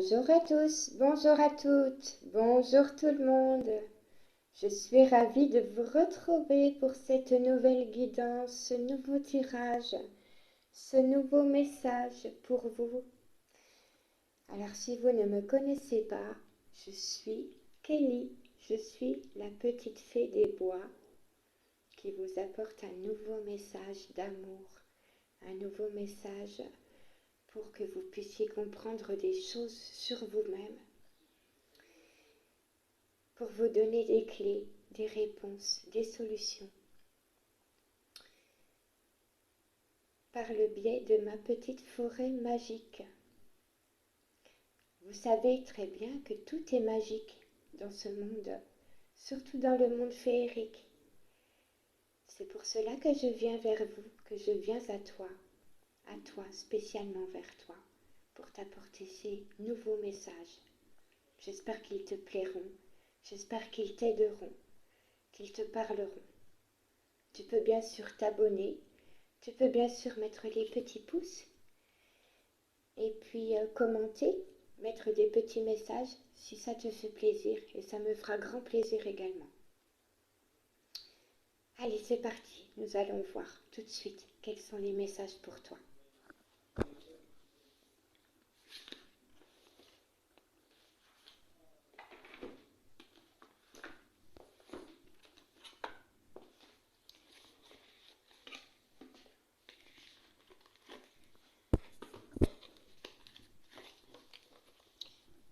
Bonjour à tous, bonjour à toutes, bonjour tout le monde. Je suis ravie de vous retrouver pour cette nouvelle guidance, ce nouveau tirage, ce nouveau message pour vous. Alors si vous ne me connaissez pas, je suis Kelly, je suis la petite fée des bois qui vous apporte un nouveau message d'amour, un nouveau message pour que vous puissiez comprendre des choses sur vous-même, pour vous donner des clés, des réponses, des solutions, par le biais de ma petite forêt magique. Vous savez très bien que tout est magique dans ce monde, surtout dans le monde féerique. C'est pour cela que je viens vers vous, que je viens à toi, spécialement vers toi, pour t'apporter ces nouveaux messages. J'espère qu'ils te plairont, j'espère qu'ils t'aideront, qu'ils te parleront. Tu peux bien sûr t'abonner, tu peux bien sûr mettre les petits pouces et puis commenter, mettre des petits messages si ça te fait plaisir et ça me fera grand plaisir également. Allez, c'est parti, nous allons voir tout de suite quels sont les messages pour toi.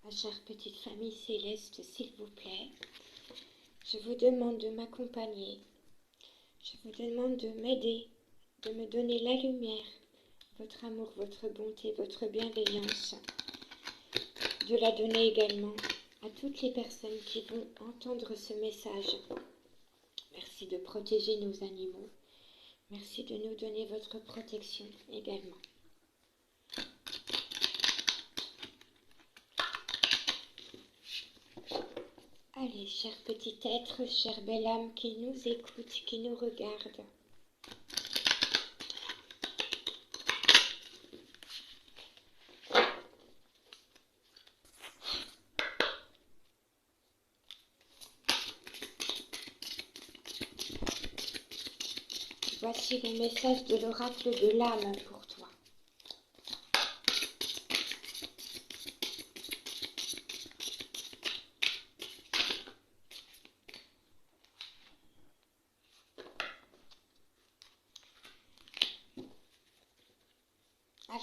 Ma chère petite famille céleste, s'il vous plaît, je vous demande de m'accompagner, je vous demande de m'aider, de me donner la lumière, votre amour, votre bonté, votre bienveillance, de la donner également à toutes les personnes qui vont entendre ce message. Merci de protéger nos animaux, merci de nous donner votre protection également. Allez, cher petit être, chère belle âme qui nous écoute, qui nous regarde. Voici le message de l'oracle de l'âme pour toi.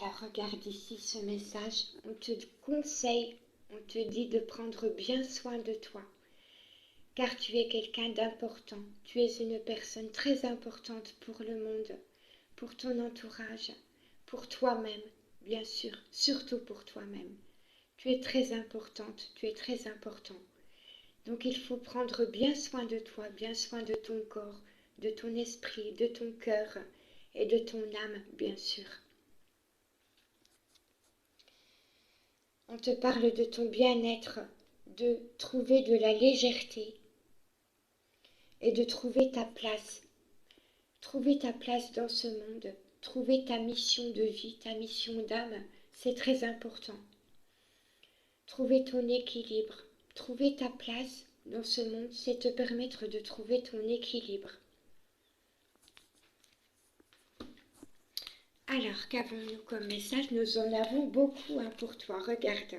Alors regarde ici ce message, on te conseille, on te dit de prendre bien soin de toi, car tu es quelqu'un d'important, tu es une personne très importante pour le monde, pour ton entourage, pour toi-même, bien sûr, surtout pour toi-même. Tu es très importante, tu es très important. Donc il faut prendre bien soin de toi, bien soin de ton corps, de ton esprit, de ton cœur et de ton âme, bien sûr. On te parle de ton bien-être, de trouver de la légèreté et de trouver ta place. Trouver ta place dans ce monde, trouver ta mission de vie, ta mission d'âme, c'est très important. Trouver ton équilibre, trouver ta place dans ce monde, c'est te permettre de trouver ton équilibre. Alors, qu'avons-nous comme message? Nous en avons beaucoup pour toi. Regarde.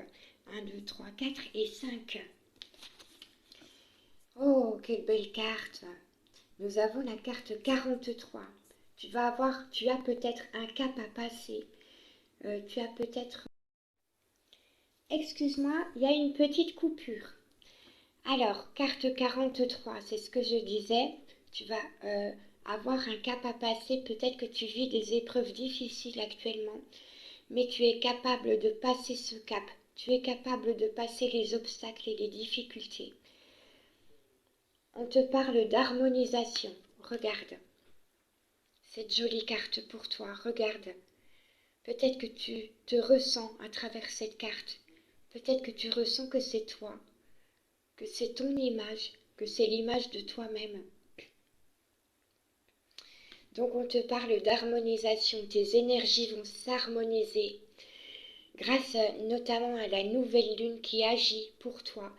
1, 2, 3, 4 et 5. Oh, quelle belle carte. Nous avons la carte 43. Tu as peut-être un cap à passer. Tu as peut-être... Excuse-moi, il y a une petite coupure. Alors, carte 43, c'est ce que je disais. Tu vas avoir un cap à passer. Peut-être que tu vis des épreuves difficiles actuellement. Mais tu es capable de passer ce cap, tu es capable de passer les obstacles et les difficultés. On te parle d'harmonisation, regarde. Cette jolie carte pour toi, regarde. Peut-être que tu te ressens à travers cette carte. Peut-être que tu ressens que c'est toi, que c'est ton image, que c'est l'image de toi-même. Donc on te parle d'harmonisation, tes énergies vont s'harmoniser grâce notamment à la nouvelle lune qui agit pour toi,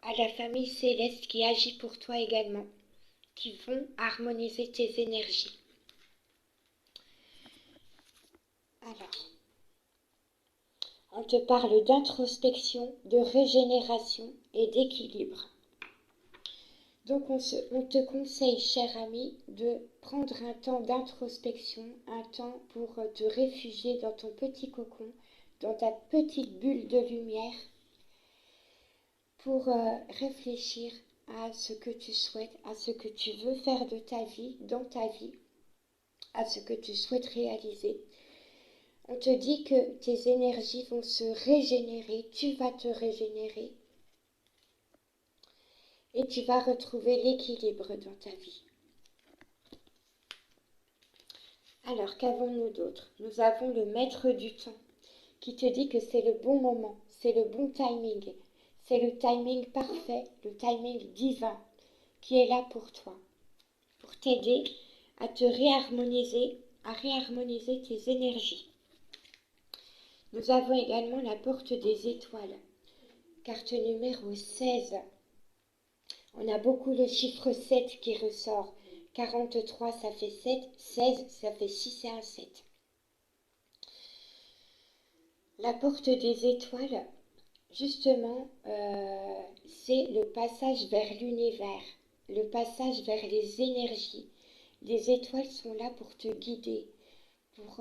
à la famille céleste qui agit pour toi également, qui vont harmoniser tes énergies. Alors, on te parle d'introspection, de régénération et d'équilibre. Donc on te conseille, cher ami, de prendre un temps d'introspection, un temps pour te réfugier dans ton petit cocon, dans ta petite bulle de lumière, pour réfléchir à ce que tu souhaites, à ce que tu veux faire de ta vie, dans ta vie, à ce que tu souhaites réaliser. On te dit que tes énergies vont se régénérer, tu vas te régénérer et tu vas retrouver l'équilibre dans ta vie. Alors, qu'avons-nous d'autre? Nous avons le maître du temps qui te dit que c'est le bon moment, c'est le bon timing, c'est le timing parfait, le timing divin qui est là pour toi, pour t'aider à te réharmoniser, à réharmoniser tes énergies. Nous avons également la porte des étoiles, carte numéro 16. On a beaucoup le chiffre 7 qui ressort. 43, ça fait 7. 16, ça fait 6 et un 7. La porte des étoiles, justement, c'est le passage vers l'univers, le passage vers les énergies. Les étoiles sont là pour te guider, pour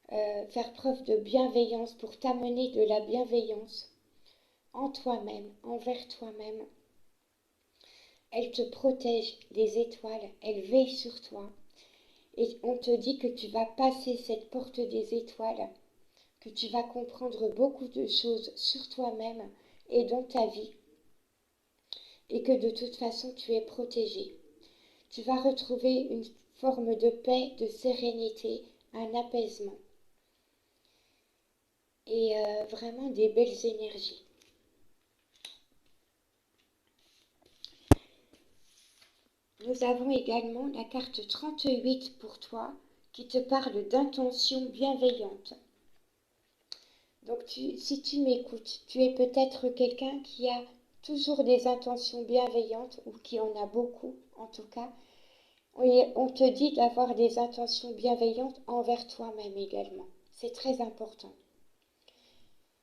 faire preuve de bienveillance, pour t'amener de la bienveillance en toi-même, envers toi-même. Elles te protègent, les étoiles, elles veillent sur toi. Et on te dit que tu vas passer cette porte des étoiles, que tu vas comprendre beaucoup de choses sur toi-même et dans ta vie, et que de toute façon tu es protégé. Tu vas retrouver une forme de paix, de sérénité, un apaisement et vraiment des belles énergies. Nous avons également la carte 38 pour toi qui te parle d'intention bienveillante. Donc si tu m'écoutes, tu es peut-être quelqu'un qui a toujours des intentions bienveillantes ou qui en a beaucoup en tout cas. Et on te dit d'avoir des intentions bienveillantes envers toi-même également. C'est très important.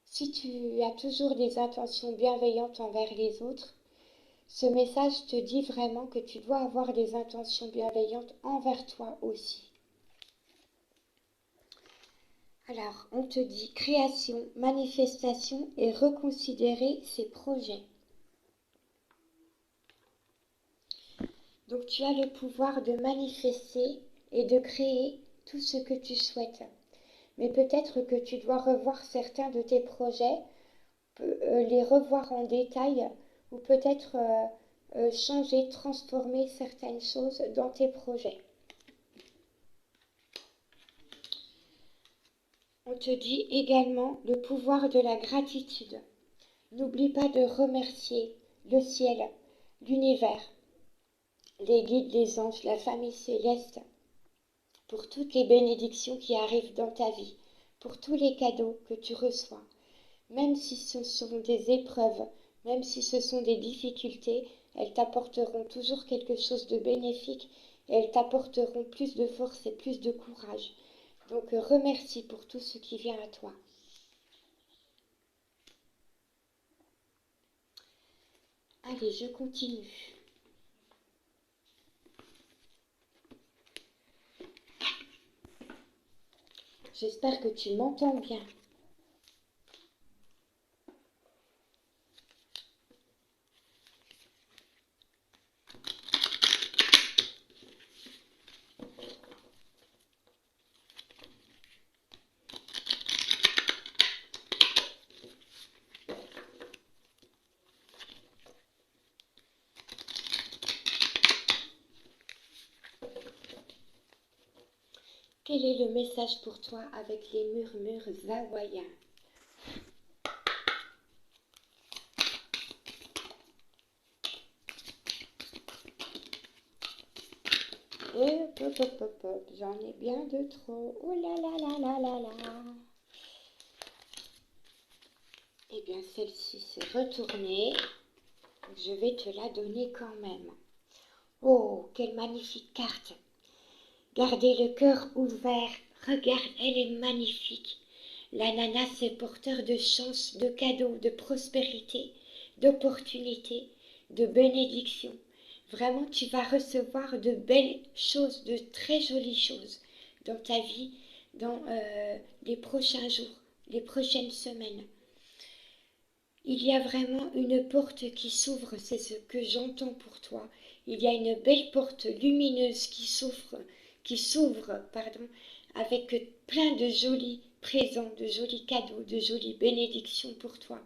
Si tu as toujours des intentions bienveillantes envers les autres, ce message te dit vraiment que tu dois avoir des intentions bienveillantes envers toi aussi. Alors, on te dit création, manifestation et reconsidérer ses projets. Donc, tu as le pouvoir de manifester et de créer tout ce que tu souhaites. Mais peut-être que tu dois revoir certains de tes projets, les revoir en détail ou peut-être changer, transformer certaines choses dans tes projets. On te dit également le pouvoir de la gratitude. N'oublie pas de remercier le ciel, l'univers, les guides, les anges, la famille céleste, pour toutes les bénédictions qui arrivent dans ta vie, pour tous les cadeaux que tu reçois. Même si ce sont des épreuves, même si ce sont des difficultés, elles t'apporteront toujours quelque chose de bénéfique et elles t'apporteront plus de force et plus de courage. Donc remercie pour tout ce qui vient à toi. Allez, je continue. J'espère que tu m'entends bien. Quel est le message pour toi avec les murmures hawaïens? J'en ai bien de trop. Oh là là là là là là. celle-ci s'est retournée. Je vais te la donner quand même. Oh, quelle magnifique carte! Gardez le cœur ouvert. Regarde, elle est magnifique. L'ananas est porteur de chance, de cadeaux, de prospérité, d'opportunités, de bénédictions. Vraiment, tu vas recevoir de belles choses, de très jolies choses dans ta vie, dans les prochains jours, les prochaines semaines. Il y a vraiment une porte qui s'ouvre, c'est ce que j'entends pour toi. Il y a une belle porte lumineuse qui s'ouvre, avec plein de jolis présents, de jolis cadeaux, de jolies bénédictions pour toi.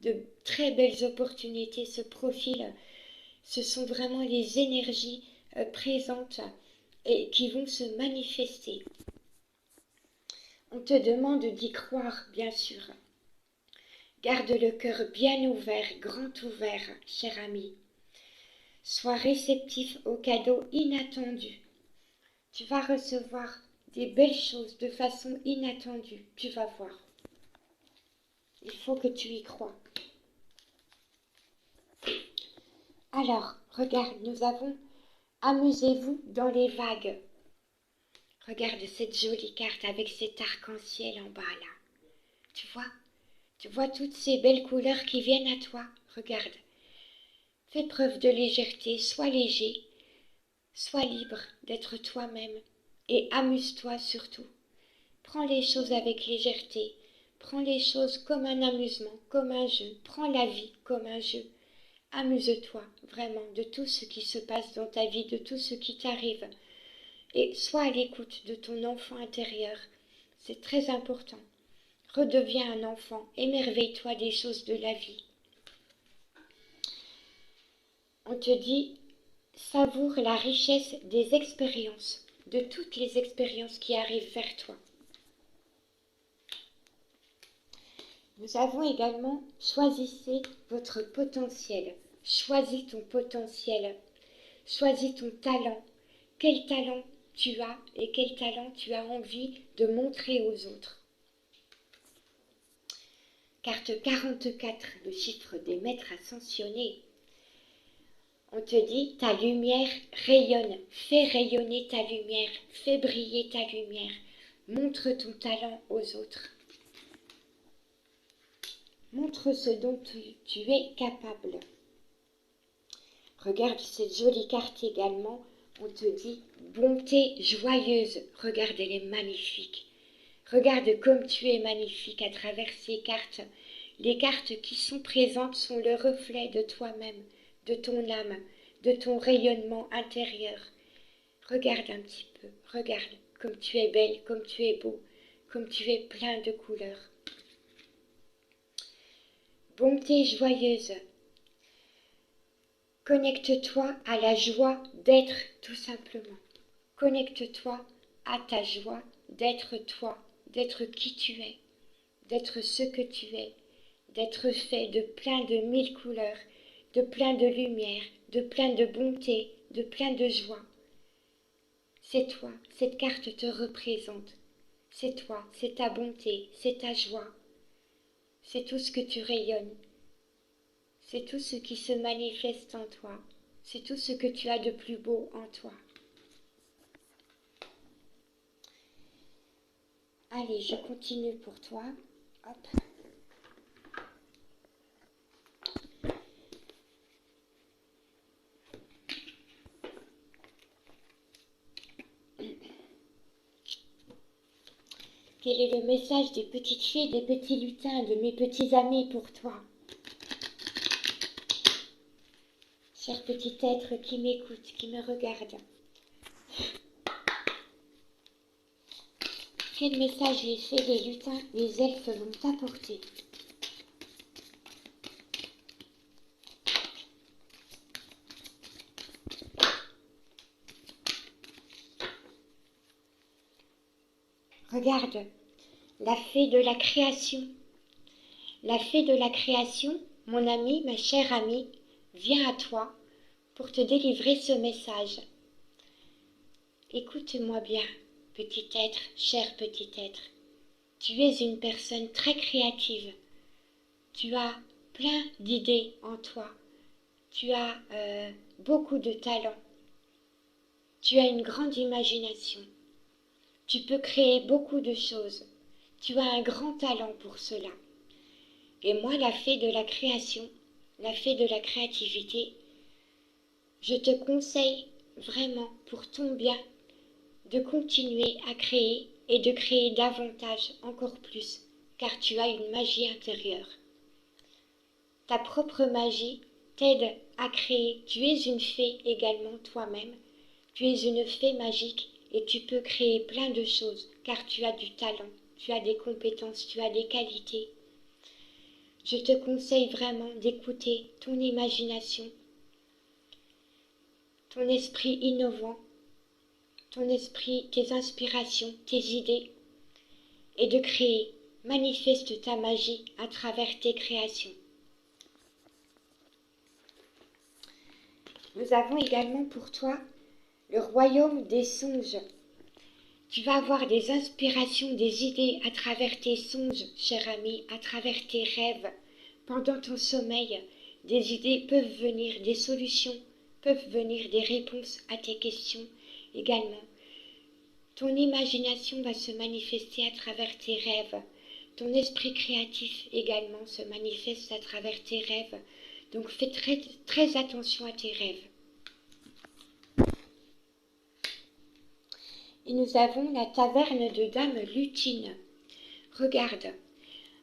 De très belles opportunités se profilent. Ce sont vraiment les énergies présentes et qui vont se manifester. On te demande d'y croire, bien sûr. Garde le cœur bien ouvert, grand ouvert, cher ami. Sois réceptif aux cadeaux inattendus. Tu vas recevoir des belles choses de façon inattendue, tu vas voir. Il faut que tu y crois. Alors, regarde, nous avons amusez-vous dans les vagues. Regarde cette jolie carte avec cet arc-en-ciel en bas là. Tu vois? Tu vois toutes ces belles couleurs qui viennent à toi. Regarde. Fais preuve de légèreté, sois léger, sois libre d'être toi-même et amuse-toi surtout. Prends les choses avec légèreté, prends les choses comme un amusement, comme un jeu, prends la vie comme un jeu. Amuse-toi vraiment de tout ce qui se passe dans ta vie, de tout ce qui t'arrive et sois à l'écoute de ton enfant intérieur. C'est très important. Redeviens un enfant, émerveille-toi des choses de la vie. On te dit, savoure la richesse des expériences, de toutes les expériences qui arrivent vers toi. Nous avons également, choisissez votre potentiel. Choisis ton potentiel. Choisis ton talent. Quel talent tu as et quel talent tu as envie de montrer aux autres. Carte 44, le chiffre des maîtres ascensionnés. On te dit, ta lumière rayonne, fais rayonner ta lumière, fais briller ta lumière, montre ton talent aux autres. Montre ce dont tu es capable. Regarde cette jolie carte également, on te dit, bonté joyeuse, regarde, elle est magnifique. Regarde comme tu es magnifique à travers ces cartes. Les cartes qui sont présentes sont le reflet de toi-même, de ton âme, de ton rayonnement intérieur. Regarde un petit peu, regarde comme tu es belle, comme tu es beau, comme tu es plein de couleurs. Bonté joyeuse. Connecte-toi à la joie d'être tout simplement. Connecte-toi à ta joie d'être toi, d'être qui tu es, d'être ce que tu es, d'être fait de plein de mille couleurs, de plein de lumière, de plein de bonté, de plein de joie. C'est toi, cette carte te représente. C'est toi, c'est ta bonté, c'est ta joie. C'est tout ce que tu rayonnes. C'est tout ce qui se manifeste en toi. C'est tout ce que tu as de plus beau en toi. Allez, je continue pour toi. Hop. Quel est le message des petites fées, des petits lutins, de mes petits amis pour toi? Cher petit être qui m'écoute, qui me regarde. Quel message les fées, les lutins, les elfes vont t'apporter? Regarde, la fée de la création. La fée de la création, mon amie, ma chère amie, vient à toi pour te délivrer ce message. Écoute-moi bien, petit être, cher petit être. Tu es une personne très créative. Tu as plein d'idées en toi. Tu as beaucoup de talent. Tu as une grande imagination. Tu peux créer beaucoup de choses. Tu as un grand talent pour cela. Et moi, la fée de la création, la fée de la créativité, je te conseille vraiment pour ton bien de continuer à créer et de créer davantage, encore plus, car tu as une magie intérieure. Ta propre magie t'aide à créer. Tu es une fée également toi-même. Tu es une fée magique et tu peux créer plein de choses, car tu as du talent, tu as des compétences, tu as des qualités. Je te conseille vraiment d'écouter ton imagination, ton esprit innovant, ton esprit, tes inspirations, tes idées, et de créer. Manifeste ta magie à travers tes créations. Nous avons également pour toi le royaume des songes. Tu vas avoir des inspirations, des idées à travers tes songes, cher ami, à travers tes rêves. Pendant ton sommeil, des idées peuvent venir, des solutions peuvent venir, des réponses à tes questions également. Ton imagination va se manifester à travers tes rêves. Ton esprit créatif également se manifeste à travers tes rêves. Donc fais très, très attention à tes rêves. Et nous avons la taverne de Dame Lutine. Regarde.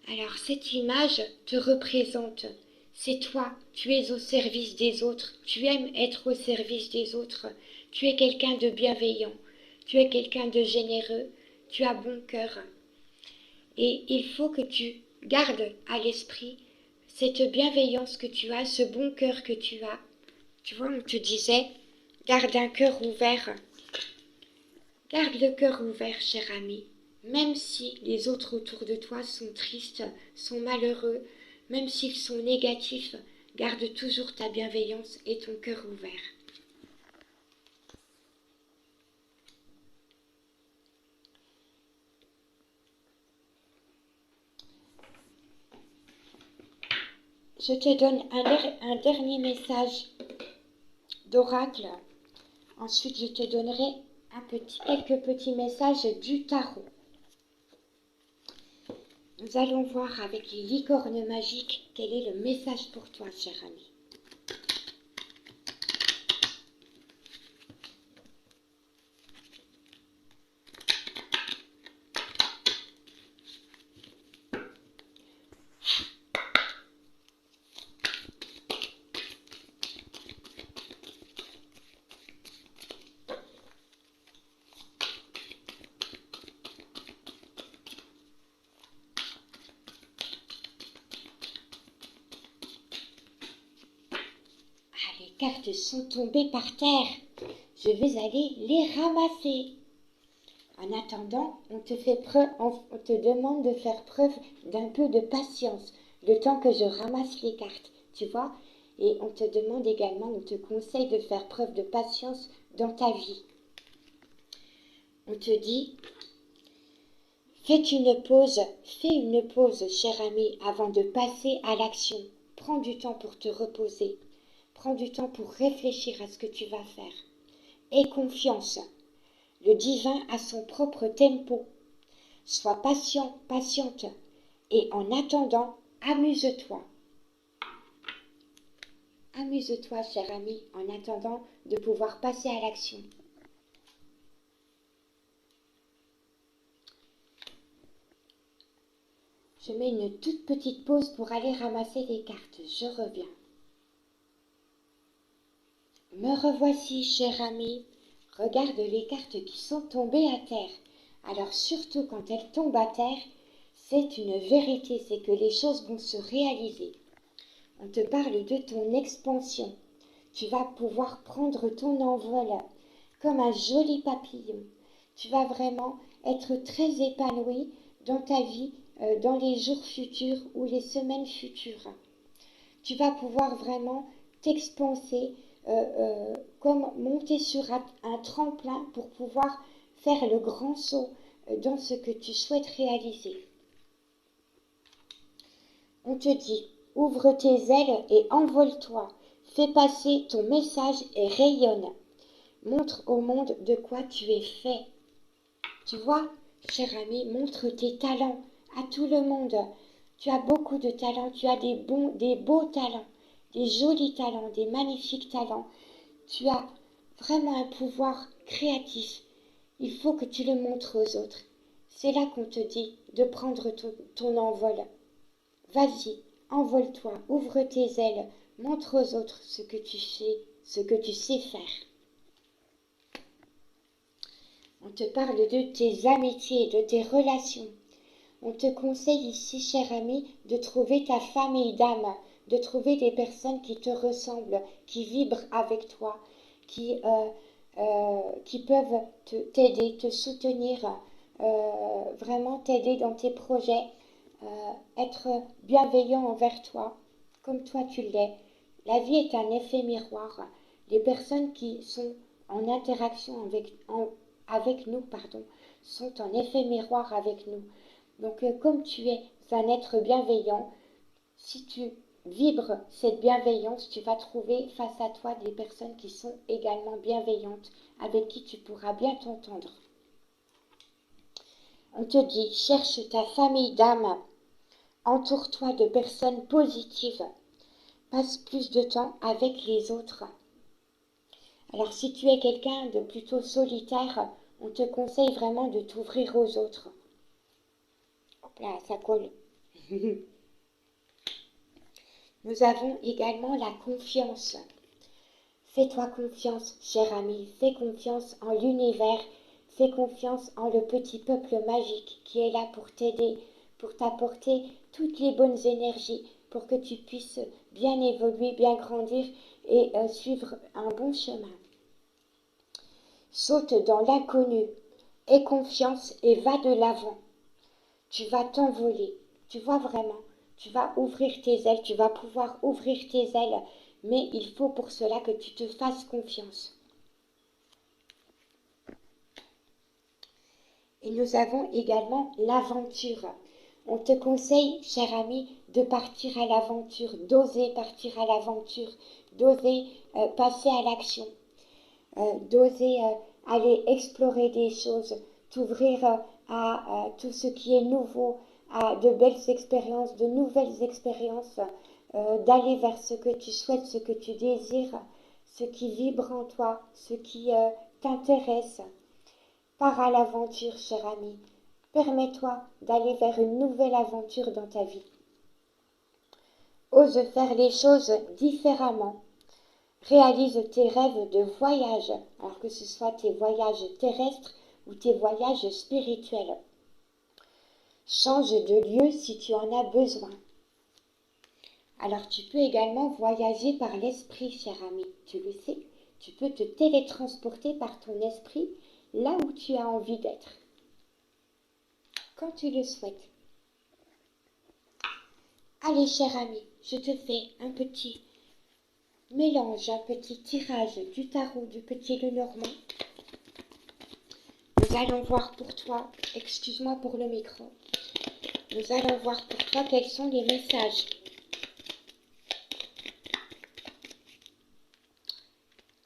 Alors cette image te représente. C'est toi, tu es au service des autres, tu aimes être au service des autres, tu es quelqu'un de bienveillant, tu es quelqu'un de généreux, tu as bon cœur. Et il faut que tu gardes à l'esprit cette bienveillance que tu as, ce bon cœur que tu as. Tu vois, on te disait, garde un cœur ouvert. Garde le cœur ouvert, cher ami. Même si les autres autour de toi sont tristes, sont malheureux, même s'ils sont négatifs, garde toujours ta bienveillance et ton cœur ouvert. Je te donne un dernier message d'oracle. Ensuite, je te donnerai quelques petits messages du tarot. Nous allons voir avec les licornes magiques quel est le message pour toi, cher ami. Les cartes sont tombées par terre. Je vais aller les ramasser. En attendant, on te demande de faire preuve d'un peu de patience, le temps que je ramasse les cartes, tu vois. Et on te demande également, on te conseille de faire preuve de patience dans ta vie. On te dit, fais une pause, cher ami, avant de passer à l'action. Prends du temps pour te reposer. Prends du temps pour réfléchir à ce que tu vas faire. Aie confiance. Le divin a son propre tempo. Sois patient, patiente. Et en attendant, amuse-toi. Amuse-toi, cher ami, en attendant de pouvoir passer à l'action. Je mets une toute petite pause pour aller ramasser les cartes. Je reviens. Me revoici, cher ami. Regarde les cartes qui sont tombées à terre. Alors surtout quand elles tombent à terre, c'est une vérité, c'est que les choses vont se réaliser. On te parle de ton expansion. Tu vas pouvoir prendre ton envol comme un joli papillon. Tu vas vraiment être très épanoui dans ta vie, dans les jours futurs ou les semaines futures. Tu vas pouvoir vraiment t'expanser, comme monter sur un tremplin pour pouvoir faire le grand saut dans ce que tu souhaites réaliser. On te dit, Ouvre tes ailes et envole-toi. Fais passer ton message et rayonne. Montre au monde de quoi tu es fait. Tu vois, cher ami, montre tes talents à tout le monde. Tu as beaucoup de talents, tu as des beaux talents, des jolis talents, des magnifiques talents. Tu as vraiment un pouvoir créatif. Il faut que tu le montres aux autres. C'est là qu'on te dit de prendre ton envol. Vas-y, envole-toi, ouvre tes ailes, montre aux autres ce que tu fais, ce que tu sais faire. On te parle de tes amitiés, de tes relations. On te conseille ici, cher ami, de trouver ta famille d'âme, de trouver des personnes qui te ressemblent, qui vibrent avec toi, qui peuvent t'aider, te soutenir, vraiment t'aider dans tes projets, être bienveillant envers toi, comme toi tu l'es. La vie est un effet miroir. Les personnes qui sont en interaction avec nous, sont en effet miroir avec nous. Donc, comme tu es un être bienveillant, si tu vibres cette bienveillance, tu vas trouver face à toi des personnes qui sont également bienveillantes, avec qui tu pourras bien t'entendre. On te dit, cherche ta famille d'âme, entoure-toi de personnes positives, passe plus de temps avec les autres. Alors, si tu es quelqu'un de plutôt solitaire, on te conseille vraiment de t'ouvrir aux autres. Hop là, ça colle. Nous avons également la confiance. Fais-toi confiance, cher ami, fais confiance en l'univers, fais confiance en le petit peuple magique qui est là pour t'aider, pour t'apporter toutes les bonnes énergies, pour que tu puisses bien évoluer, bien grandir et suivre un bon chemin. Saute dans l'inconnu, aie confiance et va de l'avant. Tu vas t'envoler, tu vois vraiment, tu vas ouvrir tes ailes, tu vas pouvoir ouvrir tes ailes, mais il faut pour cela que tu te fasses confiance. Et nous avons également l'aventure. On te conseille, cher ami, de partir à l'aventure, d'oser partir à l'aventure, d'oser passer à l'action, d'oser aller explorer des choses, t'ouvrir à tout ce qui est nouveau, à de belles expériences, de nouvelles expériences, d'aller vers ce que tu souhaites, ce que tu désires, ce qui vibre en toi, ce qui t'intéresse. Pars à l'aventure, cher ami. Permets-toi d'aller vers une nouvelle aventure dans ta vie. Ose faire les choses différemment. Réalise tes rêves de voyage, alors que ce soit tes voyages terrestres ou tes voyages spirituels. Change de lieu si tu en as besoin. Alors tu peux également voyager par l'esprit, cher ami. Tu le sais, tu peux te télétransporter par ton esprit là où tu as envie d'être, quand tu le souhaites. Allez, cher ami, je te fais un petit mélange, un petit tirage du tarot du petit Lenormand. Nous allons voir pour toi, excuse-moi pour le micro, nous allons voir pour toi quels sont les messages.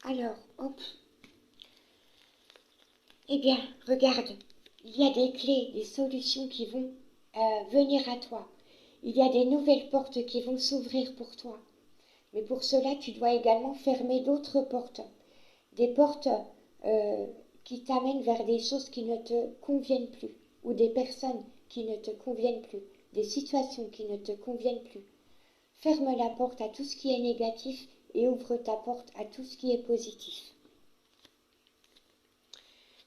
Alors, hop. Eh bien, regarde, il y a des clés, des solutions qui vont venir à toi. Il y a des nouvelles portes qui vont s'ouvrir pour toi. Mais pour cela, tu dois également fermer d'autres portes. Des portes qui t'amènent vers des choses qui ne te conviennent plus, ou des personnes qui ne te conviennent plus, des situations qui ne te conviennent plus. Ferme la porte à tout ce qui est négatif et ouvre ta porte à tout ce qui est positif.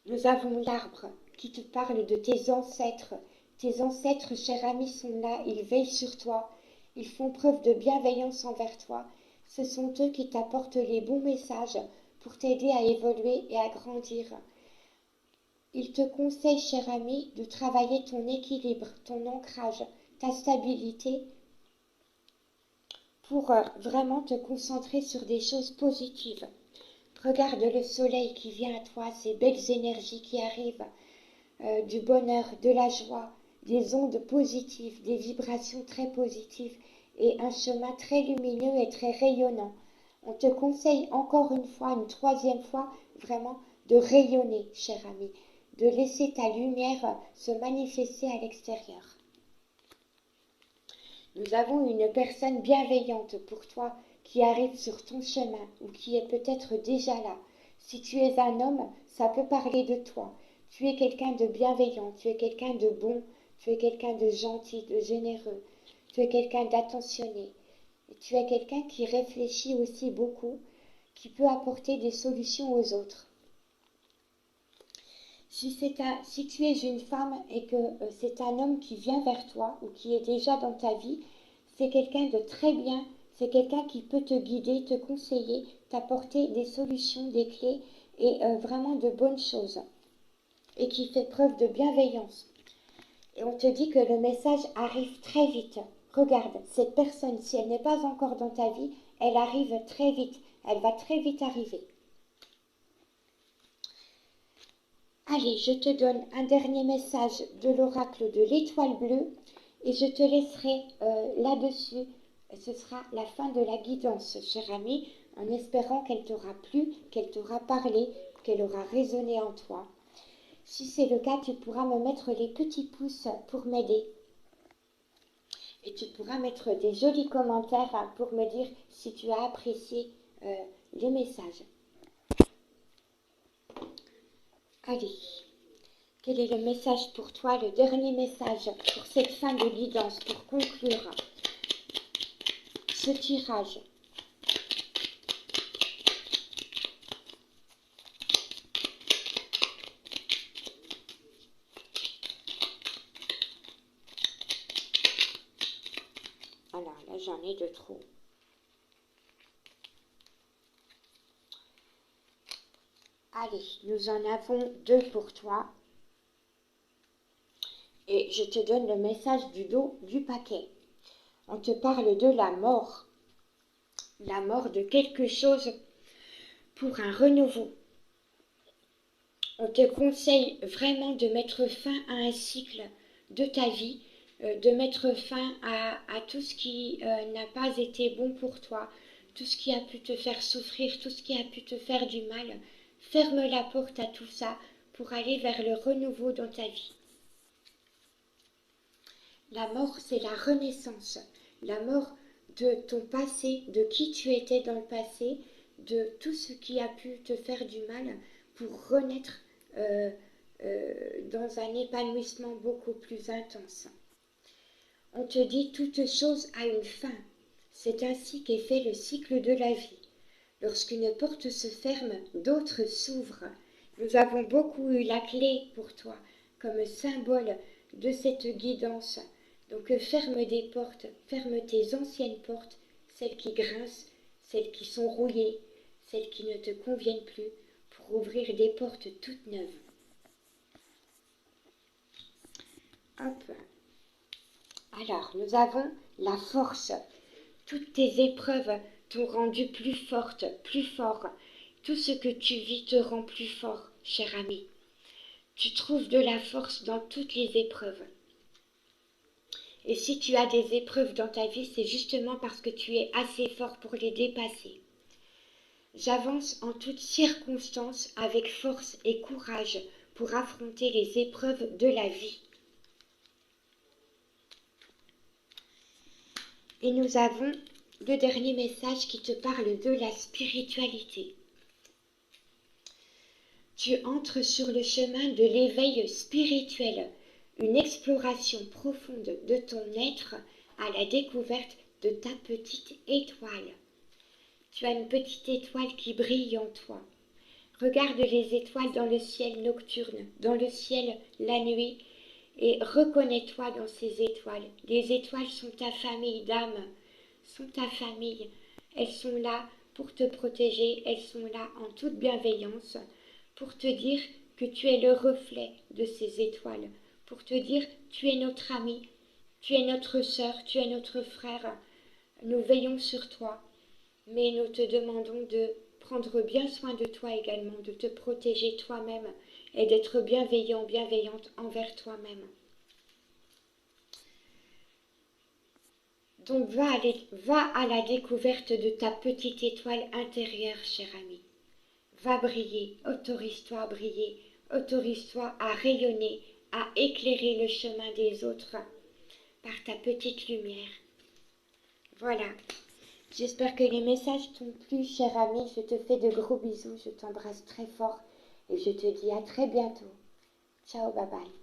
Nous avons l'arbre qui te parle de tes ancêtres. Tes ancêtres, cher ami, sont là, ils veillent sur toi, ils font preuve de bienveillance envers toi. Ce sont eux qui t'apportent les bons messages pour t'aider à évoluer et à grandir. Ils te conseillent, cher ami, de travailler ton équilibre, ton ancrage, ta stabilité pour vraiment te concentrer sur des choses positives. Regarde le soleil qui vient à toi, ces belles énergies qui arrivent, du bonheur, de la joie, des ondes positives, des vibrations très positives. et un chemin très lumineux et très rayonnant. On te conseille encore une fois, une troisième fois, vraiment de rayonner, cher ami, de laisser ta lumière se manifester à l'extérieur. Nous avons une personne bienveillante pour toi qui arrive sur ton chemin ou qui est peut-être déjà là. Si tu es un homme, ça peut parler de toi. Tu es quelqu'un de bienveillant, tu es quelqu'un de bon, tu es quelqu'un de gentil, de généreux, tu es quelqu'un d'attentionné. Et tu es quelqu'un qui réfléchit aussi beaucoup, qui peut apporter des solutions aux autres. Si tu es une femme et que c'est un homme qui vient vers toi ou qui est déjà dans ta vie, c'est quelqu'un de très bien, c'est quelqu'un qui peut te guider, te conseiller, t'apporter des solutions, des clés et vraiment de bonnes choses et qui fait preuve de bienveillance. Et on te dit que le message arrive très vite. Regarde, cette personne, si elle n'est pas encore dans ta vie, elle arrive très vite, elle va très vite arriver. Allez, je te donne un dernier message de l'oracle de l'étoile bleue et je te laisserai là-dessus. Ce sera la fin de la guidance, cher ami, en espérant qu'elle t'aura plu, qu'elle t'aura parlé, qu'elle aura résonné en toi. Si c'est le cas, tu pourras me mettre les petits pouces pour m'aider. Et tu pourras mettre des jolis commentaires pour me dire si tu as apprécié les messages. Allez. Quel est le message pour toi, le dernier message pour cette fin de guidance, pour conclure ce tirage? Alors là, j'en ai de trop. Allez, nous en avons deux pour toi. Et je te donne le message du dos du paquet. On te parle de la mort de quelque chose pour un renouveau. On te conseille vraiment de mettre fin à un cycle de ta vie, de mettre fin à tout ce qui n'a pas été bon pour toi, tout ce qui a pu te faire souffrir, tout ce qui a pu te faire du mal. Ferme la porte à tout ça pour aller vers le renouveau dans ta vie. La mort, c'est la renaissance, la mort de ton passé, de qui tu étais dans le passé, de tout ce qui a pu te faire du mal pour renaître dans un épanouissement beaucoup plus intense. On te dit toute chose a une fin. C'est ainsi qu'est fait le cycle de la vie. Lorsqu'une porte se ferme, d'autres s'ouvrent. Nous avons beaucoup eu la clé pour toi comme symbole de cette guidance. Donc ferme des portes, ferme tes anciennes portes, celles qui grincent, celles qui sont rouillées, celles qui ne te conviennent plus, pour ouvrir des portes toutes neuves. Hop. Alors, nous avons la force. Toutes tes épreuves t'ont rendu plus forte, plus fort. Tout ce que tu vis te rend plus fort, cher ami. Tu trouves de la force dans toutes les épreuves. Et si tu as des épreuves dans ta vie, c'est justement parce que tu es assez fort pour les dépasser. J'avance en toutes circonstances avec force et courage pour affronter les épreuves de la vie. Et nous avons le dernier message qui te parle de la spiritualité. Tu entres sur le chemin de l'éveil spirituel, une exploration profonde de ton être à la découverte de ta petite étoile. Tu as une petite étoile qui brille en toi. Regarde les étoiles dans le ciel nocturne, dans le ciel la nuit, et reconnais-toi dans ces étoiles. Les étoiles sont ta famille d'âme, sont ta famille. Elles sont là pour te protéger, elles sont là en toute bienveillance, pour te dire que tu es le reflet de ces étoiles, pour te dire tu es notre ami, tu es notre sœur, tu es notre frère. Nous veillons sur toi, mais nous te demandons de prendre bien soin de toi également, de te protéger toi-même et d'être bienveillant, bienveillante envers toi-même. Donc va à la découverte de ta petite étoile intérieure, cher ami. Va briller, autorise-toi à briller, autorise-toi à rayonner, à éclairer le chemin des autres par ta petite lumière. Voilà. J'espère que les messages t'ont plu, cher ami. Je te fais de gros bisous, je t'embrasse très fort et je te dis à très bientôt. Ciao, bye bye.